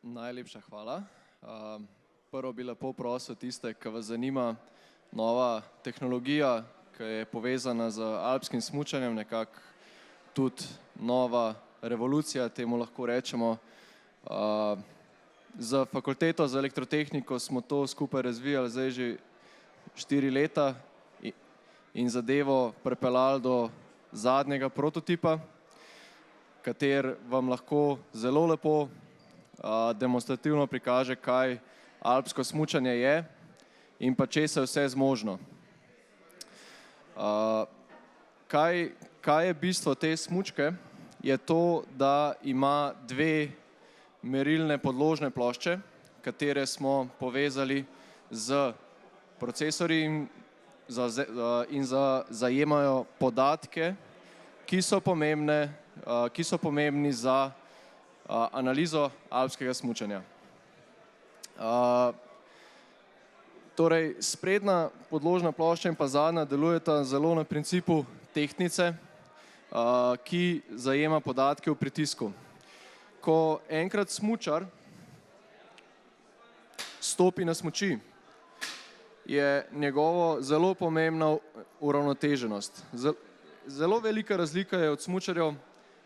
Najlepša hvala. Prvo bi lepo prosil tiste, ki vas zanima nova tehnologija, ki je povezana z alpskim smučanjem, nekako tudi nova revolucija, temu lahko rečemo. Z fakulteto za elektrotehniko smo to skupaj razvijali zdaj že 4 leta in zadevo pripeljali do zadnjega prototipa, kater vam lahko zelo lepo demonstrativno prikaže, kaj alpsko smučanje je in pa če se vse zmožno. Kaj je bistvo te smučke? Je to, da ima dve merilne podložne plošče, katere smo povezali z procesorji in zajemajo podatke, ki so pomembni za analizo alpskega smučanja. Torej, sprednja podložna plošča in pa zadnja delujeta zelo na principu tehtnice, ki zajema podatke o pritisku. Ko enkrat smučar stopi na smuči, je njegovo zelo pomembna uravnoteženost. Zelo velika razlika je od smučarjev,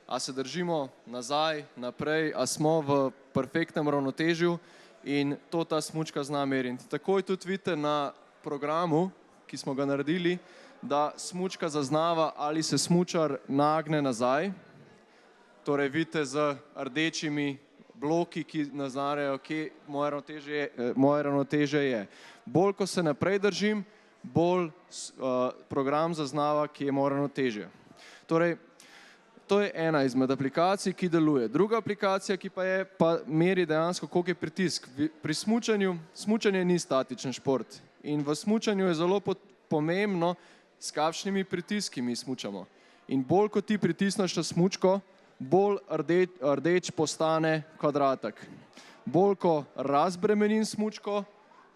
a se držimo nazaj, naprej, a smo v perfektnem ravnotežju in to ta smučka zna meriti. Takoj tudi vidite na programu, ki smo ga naredili, da smučka zaznava, ali se smučar nagne nazaj. Torej vidite z rdečimi bloki, ki naznarjajo, kje moje ravnotežje je. Bolj, ko se naprej držim, bolj program zaznava, kje je moje ravnotežje. Torej, to je ena izmed aplikacij, ki deluje. Druga aplikacija, ki pa je, pa meri dejansko, koliko je pritisk. Pri smučanje ni statičen šport in v smučanju je zelo pomembno, s kakšnimi pritiski mi smučamo. In bolj, ko ti pritisneš na smučko, bolj rdeč postane kvadratek. Bolj, ko razbremenim smučko,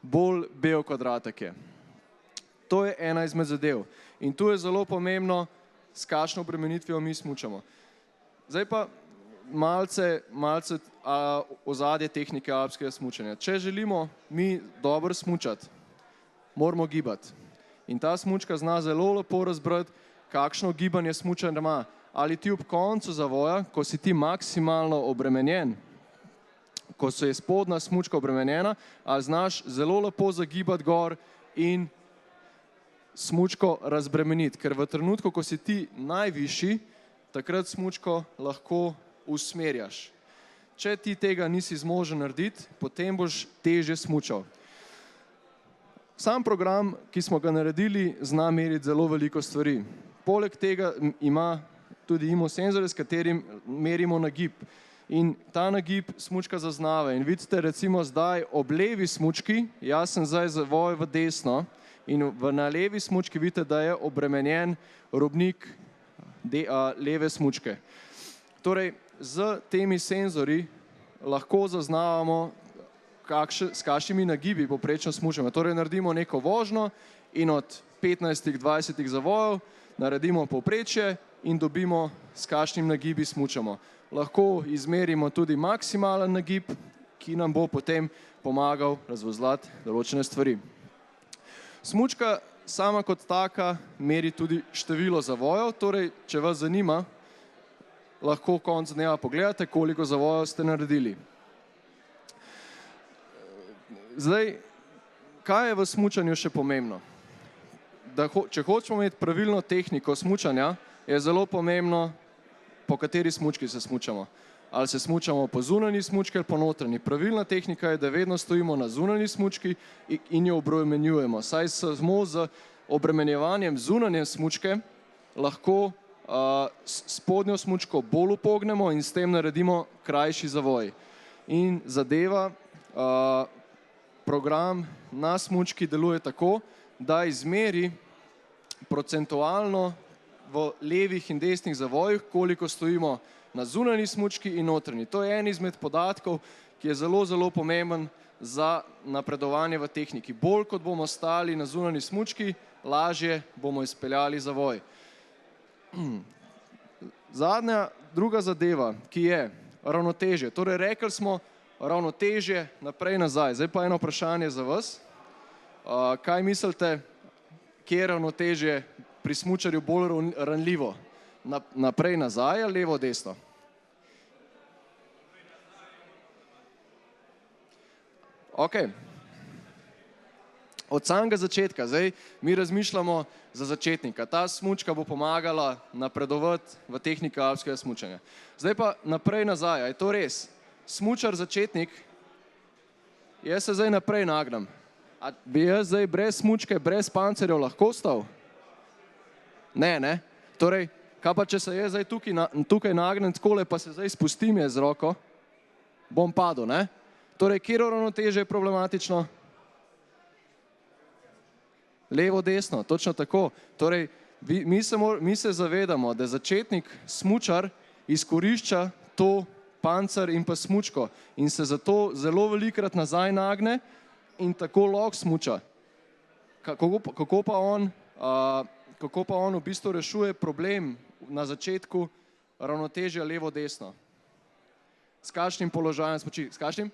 bolj bel kvadratek je. To je ena izmed zadev. In tu je zelo pomembno, s kakšno obremenitvijo mi smučamo. Zdaj pa malce ozadje tehnike alpskega smučanja. Če želimo mi dobro smučati, moramo gibati. In ta smučka zna zelo lepo razbrati, kakšno gibanje smučar ima. Ali ti ob koncu zavoja, ko si ti maksimalno obremenjen, ko se je spodnja smučka obremenjena, ali znaš zelo lepo zagibati gor in smučko razbremeniti, ker v trenutku, ko si ti najvišji, takrat smučko lahko usmerjaš. Če ti tega nisi zmožen narediti, potem boš težje smučal. Sam program, ki smo ga naredili, zna meriti zelo veliko stvari. Poleg tega ima tudi IMU senzor, s katerim merimo nagib. In ta nagib smučka zaznava. In vidite recimo zdaj ob levi smučki, jaz sem zdaj zavojal v desno, in na levi smučki vidite, da je obremenjen robnik leve smučke. Torej, z temi senzori lahko zaznavamo, s kakšnimi nagibi povprečno smučamo. Torej, naredimo neko vožnjo in od 15-20 zavojev naredimo povprečje in dobimo, s kakšnim nagibi smučamo. Lahko izmerimo tudi maksimalen nagib, ki nam bo potem pomagal razvozlati določene stvari. Smučka sama kot taka meri tudi število zavojev, torej, če vas zanima, lahko konec dneva pogledate, koliko zavojev ste naredili. Zdaj, kaj je v smučanju še pomembno? Če hočemo imeti pravilno tehniko smučanja, je zelo pomembno, po kateri smučki se smučamo. Ali se smučamo po zunanji smučki ali po notranji. Pravilna tehnika je, da vedno stojimo na zunanji smučki in jo obremenjujemo. Saj samo z obremenjevanjem zunanje smučke lahko spodnjo smučko bolj upognemo in s tem naredimo krajši zavoj. In zadeva, program na smučki deluje tako, da izmeri procentualno v levih in desnih zavojih, koliko stojimo na zunanji smučki in notranji. To je en izmed podatkov, ki je zelo, zelo pomemben za napredovanje v tehniki. Bolj kot bomo stali na zunanji smučki, lažje bomo izpeljali zavoj. Druga zadeva, ki je ravnotežje. Torej, rekli smo, ravnotežje, naprej, nazaj. Zdaj pa eno vprašanje za vas. Kaj mislite, kje je ravnotežje pri smučarju bolj ranljivo? Naprej, nazaj ali levo, desno? Ok. Od samega začetka, zdaj mi razmišljamo za začetnika. Ta smučka bo pomagala napredovati v tehniki alpskega smučanja. Zdaj pa naprej, nazaj. Je to res? Smučar začetnik, jaz se zdaj naprej nagnem. A bi jaz zdaj brez smučke, brez pancerjev lahko stal? Ne? Torej, kaj pa če se jaz zdaj tukaj nagnem takole, pa se zdaj spustim jaz z roko, bom padel, ne? Torej, kjer ravnotežje je problematično? Levo, desno, točno tako. Torej, mi se zavedamo, da začetnik smučar izkorišča to pancer in pa smučko in se zato zelo velikrat nazaj nagne in tako lahko smuča. Kako pa on v bistvu rešuje problem na začetku ravnotežja levo-desno? S kakšnim položajem smuči? S kakšnim?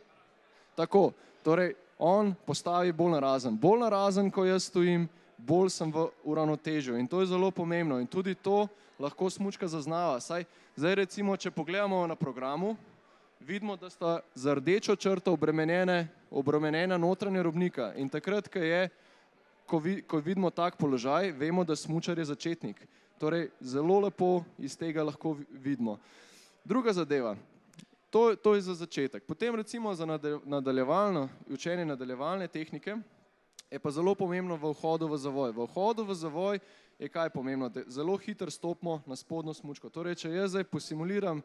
Tako, torej on postavi bolj narazen. Bolj narazen, ko jaz stojim, bolj sem v uravnotežju in to je zelo pomembno in tudi to lahko smučka zaznava. Zdaj recimo, če pogledamo na programu, vidimo, da sta z rdečo črto obremenjena notranja robnika in takrat, ko vidimo tak položaj, vemo, da smučar je začetnik. Torej, zelo lepo iz tega lahko vidimo. Druga zadeva. To je za začetek. Potem recimo za učenje nadaljevalne tehnike je pa zelo pomembno v vhodu v zavoj. V vhodu v zavoj je kaj pomembno? Da zelo hitro stopimo na spodnjo smučko. Torej, če jaz zdaj posimuliram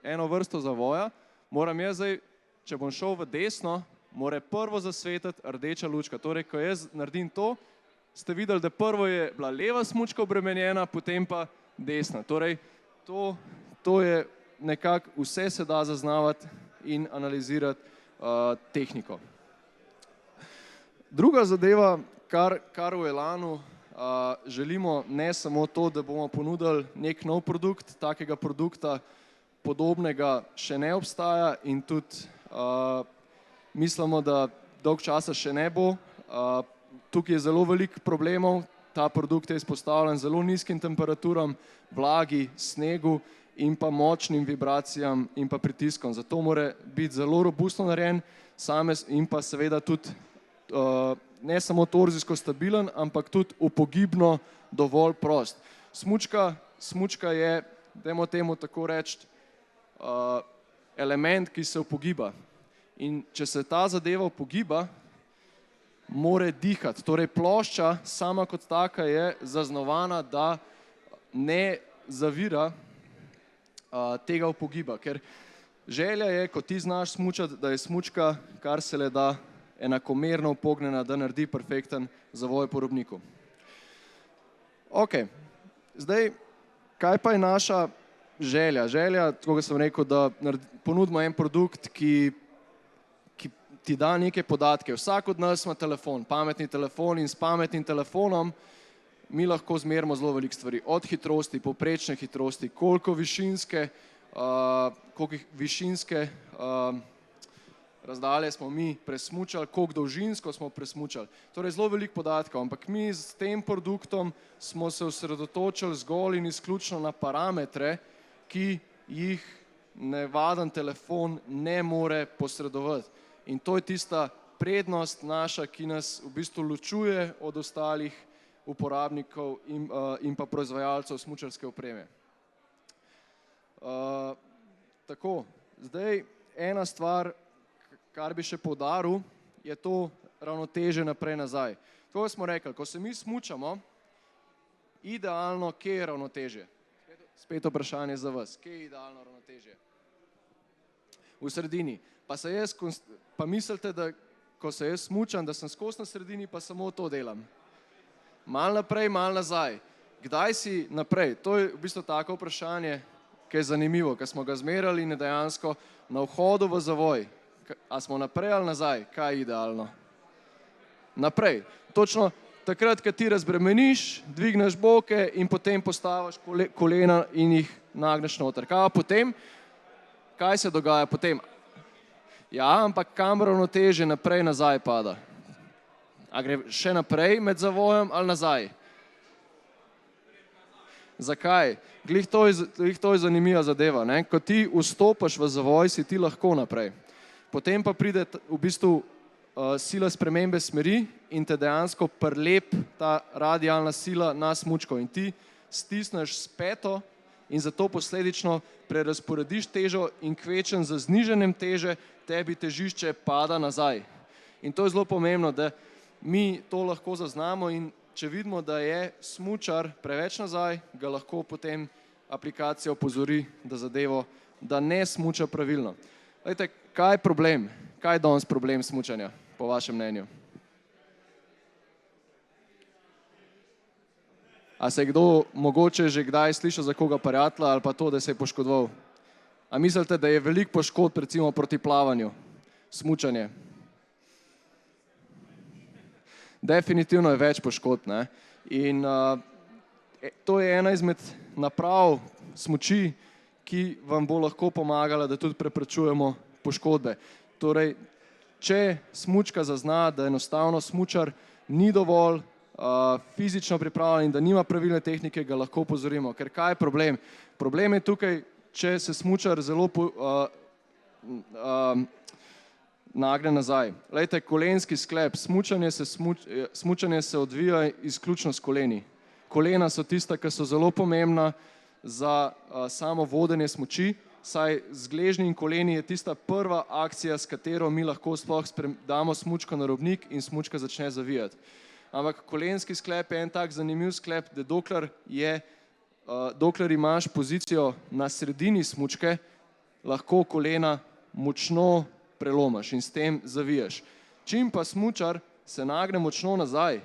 eno vrsto zavoja, moram jaz zdaj, če bom šel v desno, mora prvo zasvetiti rdeča lučka. Torej, ko jaz naredim to, ste videli, da prvo je bila leva smučka obremenjena, potem pa desna. Torej, to je nekako vse se da zaznavati in analizirati tehniko. Druga zadeva, kar v Elanu želimo, ne samo to, da bomo ponudili nek nov produkt, takega produkta podobnega še ne obstaja in tudi mislimo, da dolg časa še ne bo. Tukaj je zelo veliko problemov, ta produkt je izpostavljen zelo nizkim temperaturam, vlagi, snegu in pa močnim vibracijam in pa pritiskom. Zato mora biti zelo robustno narejen in pa seveda tudi ne samo torzijsko stabilen, ampak tudi upogibno dovolj prost. Smučka je, dajmo temu tako reči, element, ki se upogiba. In če se ta zadeva upogiba, mora dihati. Torej plošča sama kot taka je zaznamovana, da ne zavira tega upogiba. Ker želja je, ko ti znaš smučati, da je smučka, kar se le da, enakomerno upognjena, da naredi perfekten zavoj po robniku. Ok, zdaj, kaj pa je naša želja? Želja, tako kot sem rekel, da ponudimo en produkt, ki ti da neke podatke. Vsak od nas ima telefon, pametni telefon in s pametnim telefonom mi lahko zmerimo zelo veliko stvari. Od hitrosti, povprečne hitrosti, koliko višinske razdalje smo mi presmučali, koliko dolžinsko smo presmučali. Torej zelo veliko podatkov, ampak mi s tem produktom smo se osredotočili zgolj in izključno na parametre, ki jih navaden telefon ne more posredovati. In to je tista prednost naša, ki nas v bistvu ločuje od ostalih uporabnikov in pa proizvajalcev smučarske opreme. Tako, zdaj ena stvar, kar bi še poudaril, je to ravnotežje naprej nazaj. To smo rekli, ko se mi smučamo, idealno, kje je ravnotežje? Spet vprašanje za vas. Kje je idealno ravnotežje? V sredini. Pa mislite, da ko se jaz smučam, da sem skozi na sredini, pa samo to delam. Mal naprej, mal nazaj. Kdaj si naprej? To je v bistvu tako vprašanje, ki je zanimivo, ker smo ga zmerali in dejansko na vhodu v zavoj. A smo naprej ali nazaj? Kaj je idealno? Naprej. Točno takrat, ko ti razbremeniš, dvigneš boke in potem postaviš kolena in jih nagneš noter. Kaj se dogaja potem? Ja, ampak kam ravnotežje naprej, nazaj pada? A gre še naprej med zavojem ali nazaj? Zakaj? Glih to je zanimiva zadeva, ne? Ko ti vstopaš v zavoj, si ti lahko naprej. Potem pa pride v bistvu sila spremembe smeri in te dejansko prelep ta radialna sila na smučko in ti stisneš s peto in zato posledično prerazporediš težo in kvečen z znižanjem teže tebi težišče pada nazaj. In to je zelo pomembno, da mi to lahko zaznamo in če vidimo, da je smučar preveč nazaj, ga lahko potem aplikacija opozori, da ne smuča pravilno. Glejte, kaj je problem? Kaj je danes problem smučanja, po vašem mnenju? A se je kdo mogoče že kdaj slišal za koga prijatelja ali pa to, da se je poškodoval? A mislite, da je veliko poškodb recimo proti plavanju, smučanje? Definitivno je več poškodb, ne? In to je ena izmed naprav smuči, ki vam bo lahko pomagala, da tudi preprečujemo poškodbe. Torej, če smučka zazna, da enostavno smučar ni dovolj fizično pripravljen in da nima pravilne tehnike, ga lahko opozorimo. Ker kaj je problem? Problem je tukaj, če se smučar zelo nagne nazaj. Glejte, kolenski sklep, smučanje se odvija izključno s koleni. Kolena so tista, ki so zelo pomembna za samo vodenje smuči, saj z gležnji in koleni je tista prva akcija, s katero mi lahko sploh damo smučko na robnik in smučka začne zavijati. Ampak kolenski sklep je en tak zanimiv sklep, da dokler imaš pozicijo na sredini smučke, lahko kolena močno prelomaš in s tem zavijaš. Čim pa smučar se nagne močno nazaj,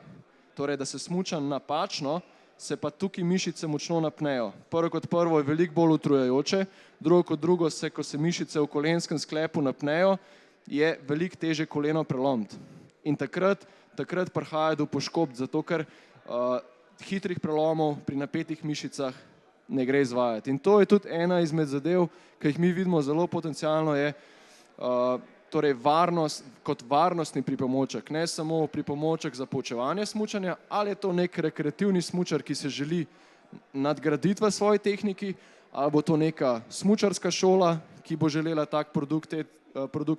torej da se smuča napačno, se pa tukaj mišice močno napnejo. Prvo kot prvo je veliko bolj utrujajoče, drugo kot drugo se, ko se mišice v kolenskem sklepu napnejo, je veliko teže koleno prelomiti. In takrat prihaja do poškodb, zato ker hitrih prelomov pri napetih mišicah ne gre izvajati. In to je tudi ena izmed zadev, ki jih mi vidimo zelo potencialno je torej varnost kot varnostni pripomoček, ne samo pripomoček za poučevanje smučanja, ali je to nek rekreativni smučar, ki se želi nadgraditi v svoji tehniki, ali bo to neka smučarska šola, ki bo želela tak produkt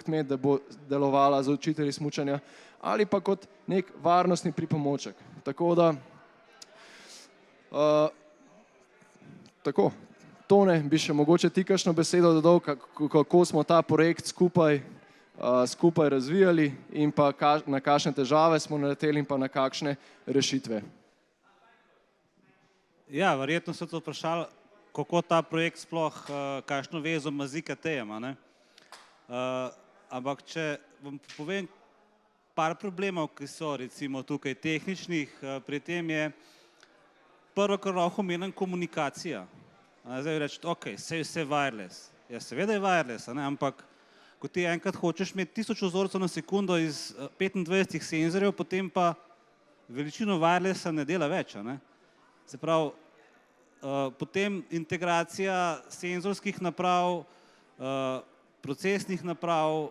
imeti, da bo delovala za učitelji smučanja, ali pa kot nek varnostni pripomoček. Tako da, Tone, bi še mogoče ti kakšno besedo dodal, kako smo ta projekt skupaj razvijali in pa na kakšne težave smo naleteli in pa na kakšne rešitve. Ja, verjetno se to vprašali, kako ta projekt sploh, kakšno vezo ima z IKT-jem, a ne? Ampak če vam povem par problemov, ki so recimo tukaj tehničnih, pri tem je prvo, kar lahko omenim, komunikacija. Zdaj reči, ok, saj vse wireless. Ja, seveda je wireless, ampak ko ti enkrat hočeš imeti 1000 vzorcev na sekundo iz 25 senzorjev, potem pa veličino wirelessa ne dela več. Se pravi, potem integracija senzorskih naprav, procesnih naprav,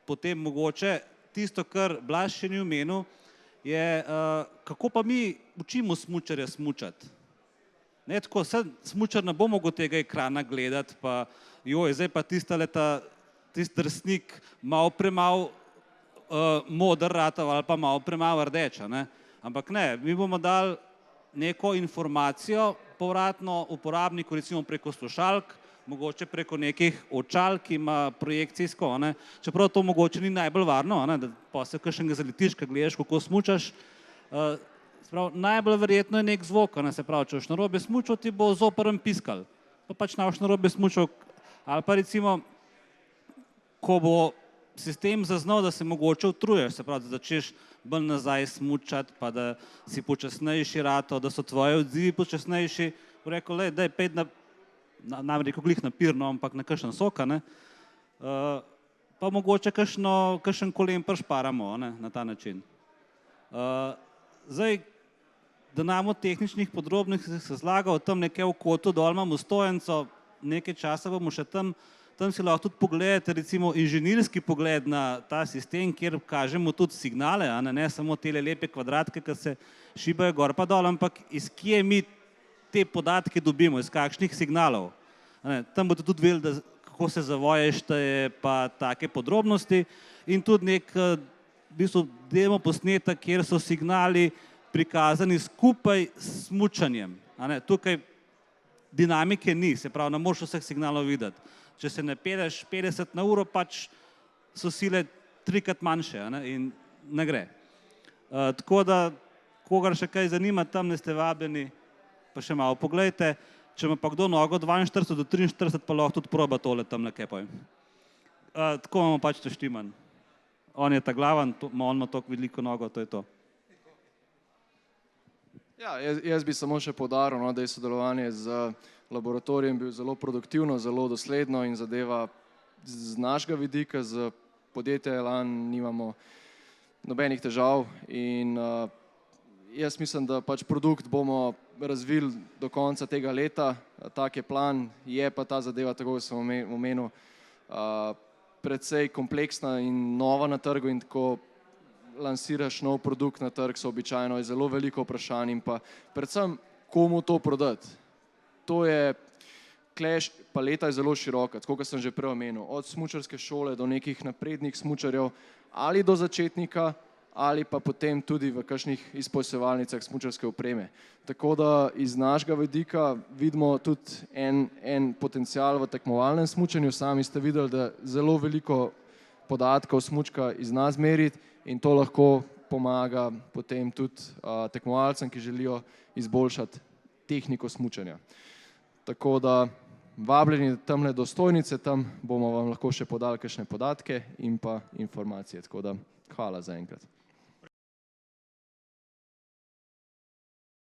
potem mogoče tisto, kar Blaž še ni omenil, je, kako pa mi učimo smučarja smučati. Ne, tako, smučar ne bo mogel tega ekrana gledati, pa joj, zdaj pa tisti drsnik malo premalo moder ratav ali pa malo premalo rdeč, ampak ne, mi bomo dali neko informacijo povratno uporabniku, recimo preko slušalk, mogoče preko nekih očal, ki ima projekcijsko, čeprav to mogoče ni najbolj varno, da pa se kakšnega zaletiš, ko gledaš, kako smučaš. Najbolj verjetno je nek zvok, se pravi, če boš narobe smučal, ti bo zoprn piskal. Pa pač ne boš narobe smučal. Ali pa recimo, ko bo sistem zaznal, da se mogoče utruješ, se pravi, da začneš bolj nazaj smučati, pa da si počasnejši rato, da so tvoji odzivi počasnejši, bo rekel, daj pet nam rekel glih na pir, ampak na kakšen sok, pa mogoče kakšen kolen pršparamo na ta način. Zdaj, da nam od tehničnih podrobnih se zlaga, od tam nekaj v kotu dol imamo stojenco, nekaj časa bomo še tam tam si lahko tudi pogledate recimo inženirski pogled na ta sistem, kjer kažemo tudi signale, ne samo tele lepe kvadratke, ki se šibajo gor pa dol, ampak iz kje mi te podatke dobimo, iz kakšnih signalov. Tam boste tudi vedeli, kako se zavoje šteje, pa take podrobnosti in tudi nek v bistvu demo posnetek, kjer so signali prikazani skupaj s smučanjem. Tukaj dinamike ni, se pravi, ne moreš vseh signalov videti. Če se ne peleš 50 na uro, pač so sile 3-krat manjše in ne gre. Tako da, kogar še kaj zanima, tam ne ste vabljeni, pa še malo poglejte. Če ima pa kdo nogo 42 do 43, pa lahko tudi proba tole tam nekaj. Tako imamo pač to štiman. On je ta glavan, on ima toliko veliko nogo, to je to. Ja, jaz bi samo še poudaril, da je sodelovanje z laboratorijem bil zelo produktivno, zelo dosledno in zadeva z našega vidika, z podjetja Elan nimamo nobenih težav in jaz mislim, da pač produkt bomo razvili do konca tega leta, tak je plan, je pa ta zadeva, tako kot sem omenil, predvsej kompleksna in nova na trgu in tako lansiraš nov produkt na trg, so običajno je zelo veliko vprašanj in pa predvsem komu to prodati. To je, paleta je zelo široka, tako kot sem že prej omenil, od smučarske šole do nekih naprednih smučarjev ali do začetnika ali pa potem tudi v kakšnih izpolnjevalnicah smučarske opreme. Tako da iz našega vidika vidimo tudi en potencial v tekmovalnem smučanju, sami ste videli, da zelo veliko podatkov smučka iz nas meriti in to lahko pomaga potem tudi tekmovalcem, ki želijo izboljšati tehniko smučanja. Tako da vabljeni tamle do stojnice, tam bomo vam lahko še podali kakšne podatke in pa informacije. Tako da hvala za enkrat.